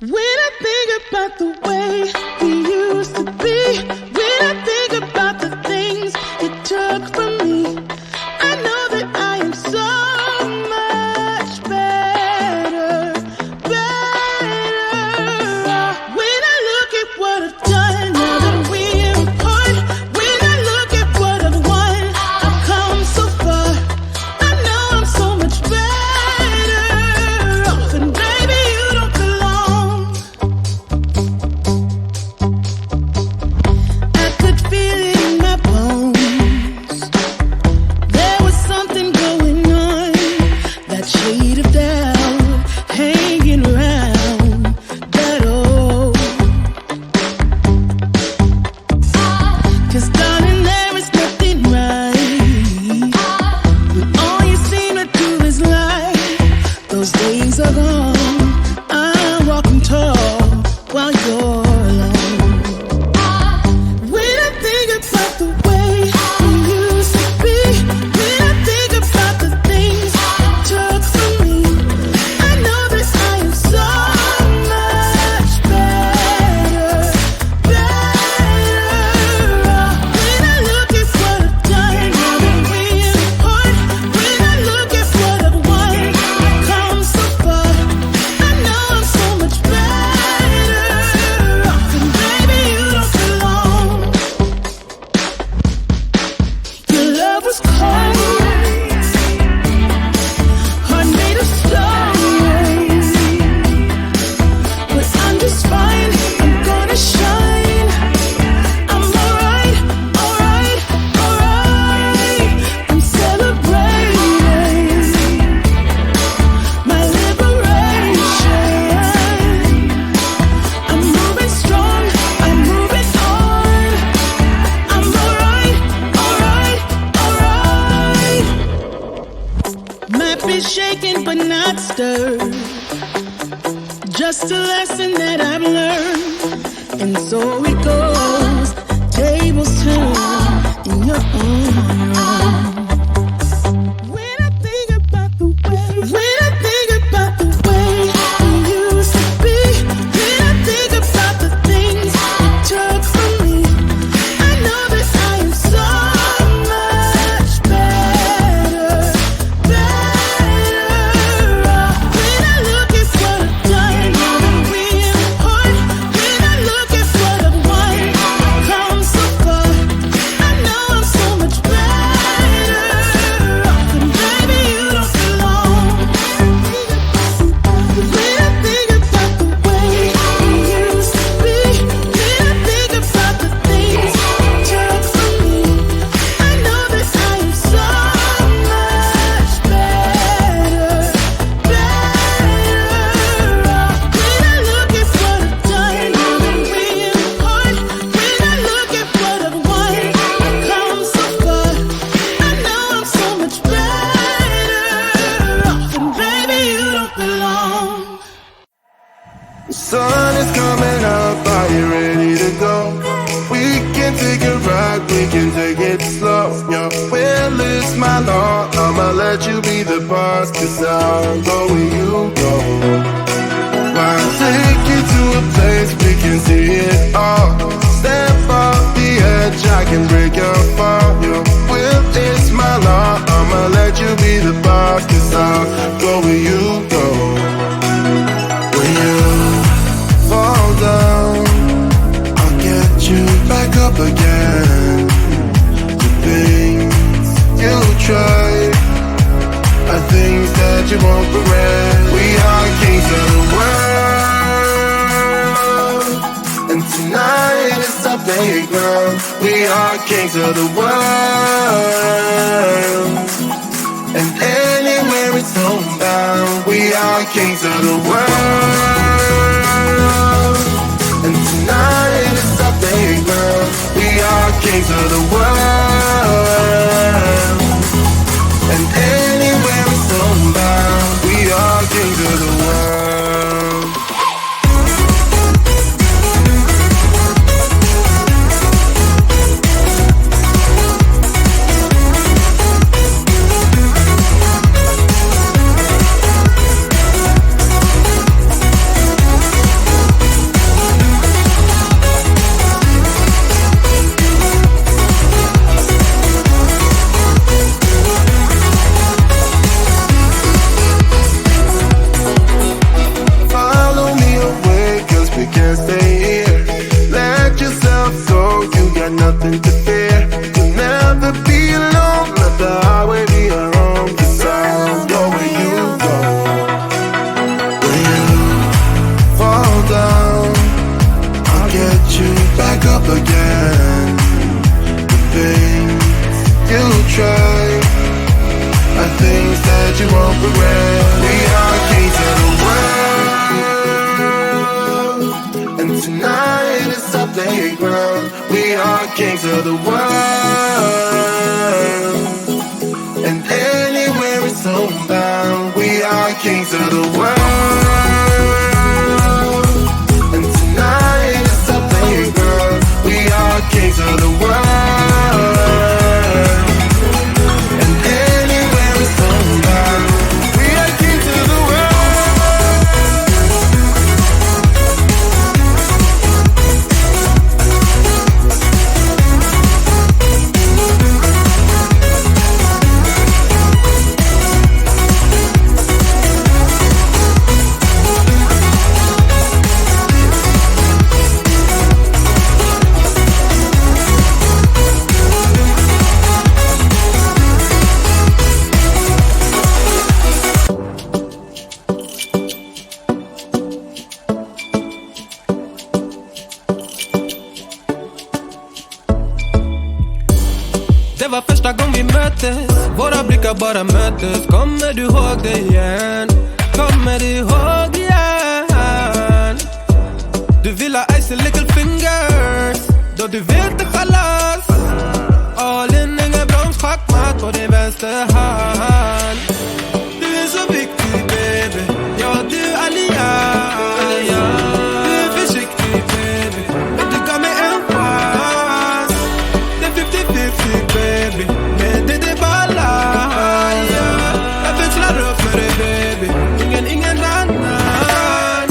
When I think about the way we used to be, when I think about the things you took from me, I know that I am so much better, better. When I look at what I've done, now that we're apart, when I look at what I've won, I've come so far. I know I'm so much better off, and baby, you don't belong. I could feel it in my bones. There was something going on, that shade of doubt hanging around that old. 'Cause darling, there is nothing right when all you seem to do is lie. Those days are gone. I'm walking tall while you're alone. When I think about the way we used to be, when I think about the things you took from me, I know that I am so much better, better. When I look at what I've done, now that we're apart, when I look at what I've won, I've come so far. I know I'm so much better off, and baby, you don't belong. Your love was cold, heart made of stone, but I'm just fine. I'm gonna shine. I'm alright, alright, alright. I'm celebrating my liberation. I'm moving strong, I'm moving on. I'm alright, alright, alright. Might be shaken but not stirred. Just a lesson that I've learned. And so it goes. Tables turn in your own. When I think about the way, when I think about the way we used to be, when I think about the things you took from me, I know that I am so much better, better. When I look at what I've done, now that we're apart, when I look at what I've won, I've come so far. I know I'm so much better off, and baby, you don't belong. When I think about the way we used to be, when I think about the things you took from me, I know that I am so much better, better off. When I look at what I've done, now that we're apart, when I look at what I've won, I've come so far. I know I'm so much better off, and baby, you don't belong. The sun is coming up, are you ready to go? We can take a ride, we can take it slow. Your will is my law, I'ma let you be the boss, 'cause I'll go where you go. I'll take you to a place we can see it all. Step off the edge, I can break your fall. Your will is my law, I'ma let you be the boss, 'cause I'll go where you go. When you fall down, I'll get you back up again. The things you tried are things that you won't regret. We are kings of the world, and tonight is our playground. We are kings of the world, and anywhere it's homebound. We are kings of the world, and tonight is our playground. We are kings of the world, and anywhere it's homebound. We are kings of the world. you can't stay here. Let yourself go, you got nothing to fear. You'll never be alone, let the highway be your home. 'Cause I'll go where you go. When you fall down, I'll get you back up again. The things you try are things that you won't regret. We are kings of the world, and tonight is our playground. We are kings of the world, and anywhere it's homebound. We are kings of the world, and tonight is our playground. We are kings of the world, and anywhere it's homebound. We are kings of the world. Det var första gången vi möttes, våra blickar bara möttes. Kommer du ihåg det igen? Kommer du ihåg igen? Du vill ha ice and little fingers, då du vet det chalas. All in, ingen broms, schackmatt på din vänster hand. Du är så viktig baby, ja du allians. Du är försiktig baby, men du gav mig en chans. Det är 50-50 baby, men det är balans. Jag växlar upp för dig baby, ingen annan.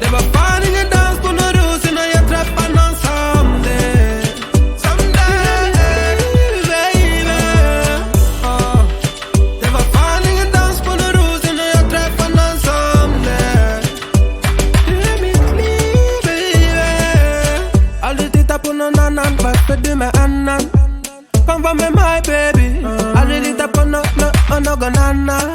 Det var fan ingen dans på någon ros innan jag träffade någon someday. Baby. Det var fan ingen dans på någon ros innan jag träffade någon someday. Du är mitt liv baby. Aldrig titta på någon annan, varför du med annan? Kom var med mig baby, aldrig lita på någon annan.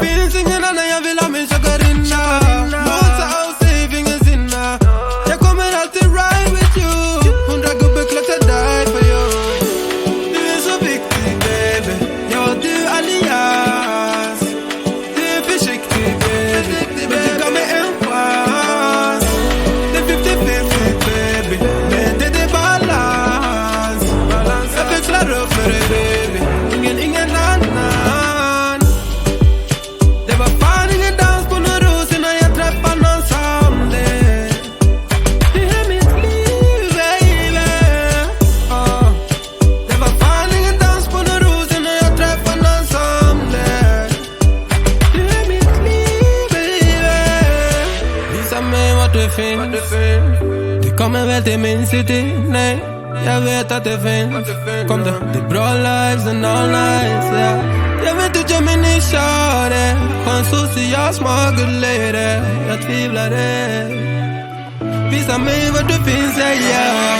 Finns ingen annan, jag vill ha min chakarinna. Låsa och säg ingen sinna. Jag kommer alltid ride with you. 100 gubbar klart jag die for you. Du är så viktig baby, ja du allians. Du är försiktig baby, men du gav mig en chans. Det är 50-50 baby, men det är balans. Jag växlar upp för dig baby, ingen annan. Det var fan ingen dans på någon ros innan jag träffade någon someday. Du är mitt liv baby. Det var fan ingen dans på någon ros innan jag träffade någon someday. Du är mitt liv baby. Visa mig vart du finns. Du kommer väl till min city? Nej, jag vet att det finns. Kom då, det är bra lives and all nights, yeah. Jag vet du gör mig nykär. På en social smart good lady, jag tvivlar det. Visa mig vart du finns, yeah.